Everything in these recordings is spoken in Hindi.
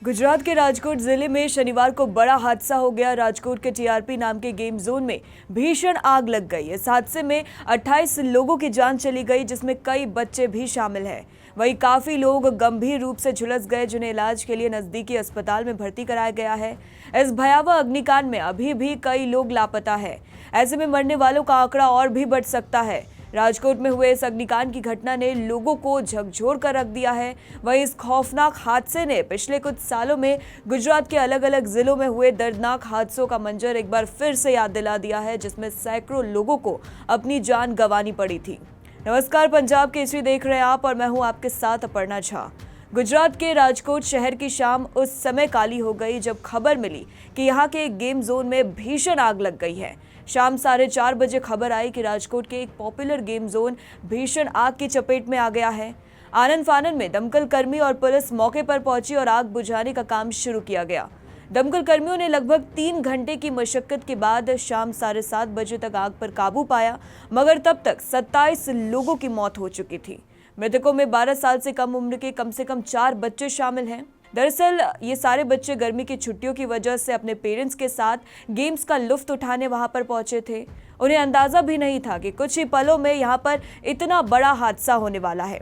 गुजरात के राजकोट जिले में शनिवार को बड़ा हादसा हो गया। राजकोट के टीआरपी नाम के गेम जोन में भीषण आग लग गई। इस हादसे में 28 लोगों की जान चली गई, जिसमें कई बच्चे भी शामिल हैं। वहीं काफी लोग गंभीर रूप से झुलस गए, जिन्हें इलाज के लिए नजदीकी अस्पताल में भर्ती कराया गया है। इस भयावह अग्निकांड में अभी भी कई लोग लापता है। ऐसे में मरने वालों का आंकड़ा और भी बढ़ सकता है। राजकोट में हुए इस अग्निकांड की घटना ने लोगों को झकझोर कर रख दिया है। वहीं इस खौफनाक हादसे ने पिछले कुछ सालों में गुजरात के अलग अलग जिलों में हुए दर्दनाक हादसों का मंजर एक बार फिर से याद दिला दिया है, जिसमें सैकड़ों लोगों को अपनी जान गंवानी पड़ी थी। नमस्कार, पंजाब केसरी देख रहे हैं आप और मैं हूं आपके साथ अपर्णा झा। गुजरात के राजकोट शहर की शाम उस समय काली हो गई जब खबर मिली कि यहाँ के एक गेम जोन में भीषण आग लग गई है। शाम 4:30 बजे खबर आई कि राजकोट के एक पॉपुलर गेम जोन भीषण आग की चपेट में आ गया है। आनन फानन में दमकल कर्मी और पुलिस मौके पर पहुंची और आग बुझाने का काम शुरू किया गया। दमकल कर्मियों ने लगभग 3 घंटे की मशक्कत के बाद शाम 7:30 बजे तक आग पर काबू पाया, मगर तब तक 27 लोगों की मौत हो चुकी थी। मृतकों में 12 साल से कम उम्र के कम से कम 4 बच्चे शामिल हैं। दरअसल ये सारे बच्चे गर्मी की छुट्टियों की वजह से अपने पेरेंट्स के साथ गेम्स का लुत्फ उठाने वहां पर पहुंचे थे। उन्हें अंदाजा भी नहीं था कि कुछ ही पलों में यहां पर इतना बड़ा हादसा होने वाला है।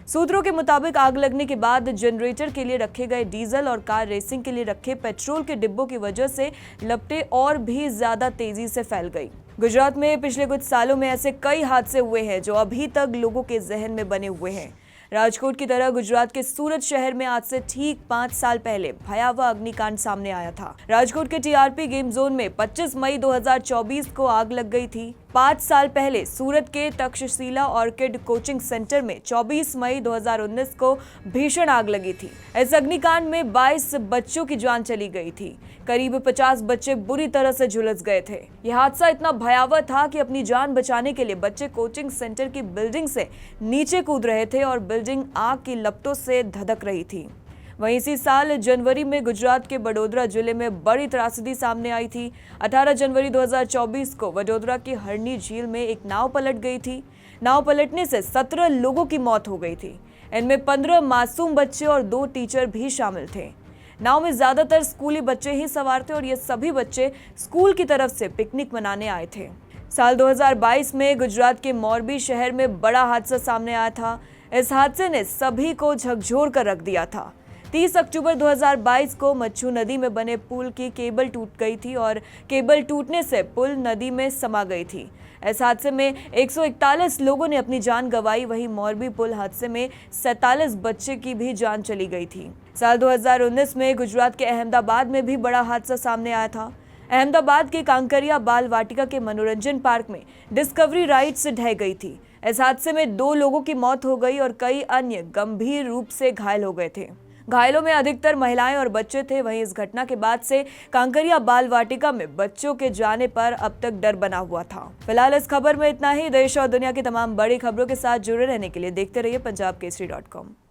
सूत्रों के मुताबिक आग लगने के बाद जनरेटर के लिए रखे गए डीजल और कार रेसिंग के लिए रखे पेट्रोल के डिब्बों की वजह से लपटें और भी ज्यादा तेजी से फैल गई। गुजरात में पिछले कुछ सालों में ऐसे कई हादसे हुए हैं जो अभी तक लोगों के जहन में बने हुए हैं। राजकोट की तरह गुजरात के सूरत शहर में आज से ठीक 5 साल पहले भयावह अग्निकांड सामने आया था। राजकोट के टीआरपी गेम जोन में 25 मई 2024 को आग लग गई थी। 5 साल पहले सूरत के तक्षशिला ऑर्किड कोचिंग सेंटर में 24 मई 2019 को भीषण आग लगी थी। इस अग्निकांड में 22 बच्चों की जान चली गई थी। करीब 50 बच्चे बुरी तरह से झुलस गए थे। यह हादसा इतना भयावह था कि अपनी जान बचाने के लिए बच्चे कोचिंग सेंटर की बिल्डिंग से नीचे कूद रहे थे और बिल्डिंग आग की लपटों से धधक रही थी। वहीं इसी साल जनवरी में गुजरात के वडोदरा जिले में बड़ी त्रासदी सामने आई थी। 18 जनवरी 2024 को वडोदरा की हरनी झील में एक नाव पलट गई थी। नाव पलटने से 17 लोगों की मौत हो गई थी। इनमें 15 मासूम बच्चे और 2 टीचर भी शामिल थे। नाव में ज्यादातर स्कूली बच्चे ही सवार थे और ये सभी बच्चे स्कूल की तरफ से पिकनिक मनाने आए थे। साल 2022 में गुजरात के मोरबी शहर में बड़ा हादसा सामने आया था। इस हादसे ने सभी को झकझोर कर रख दिया था। 30 अक्टूबर 2022 को मच्छू नदी में बने पुल की केबल टूट गई थी और केबल टूटने से पुल नदी में समा गई थी। इस हादसे में 141 लोगों ने अपनी जान गंवाई। वहीं मोरबी पुल हादसे में 47 बच्चे की भी जान चली गई थी। साल 2019 में गुजरात के अहमदाबाद में भी बड़ा हादसा सामने आया था। अहमदाबाद के कांकरिया बाल वाटिका के मनोरंजन पार्क में डिस्कवरी राइड्स ढह गई थी। इस हादसे में 2 लोगों की मौत हो गई और कई अन्य गंभीर रूप से घायल हो गए थे। घायलों में अधिकतर महिलाएं और बच्चे थे। वहीं इस घटना के बाद से कांकरिया बाल वाटिका में बच्चों के जाने पर अब तक डर बना हुआ था। फिलहाल इस खबर में इतना ही। देश और दुनिया की तमाम बड़ी खबरों के साथ जुड़े रहने के लिए देखते रहिए punjabkesari.com।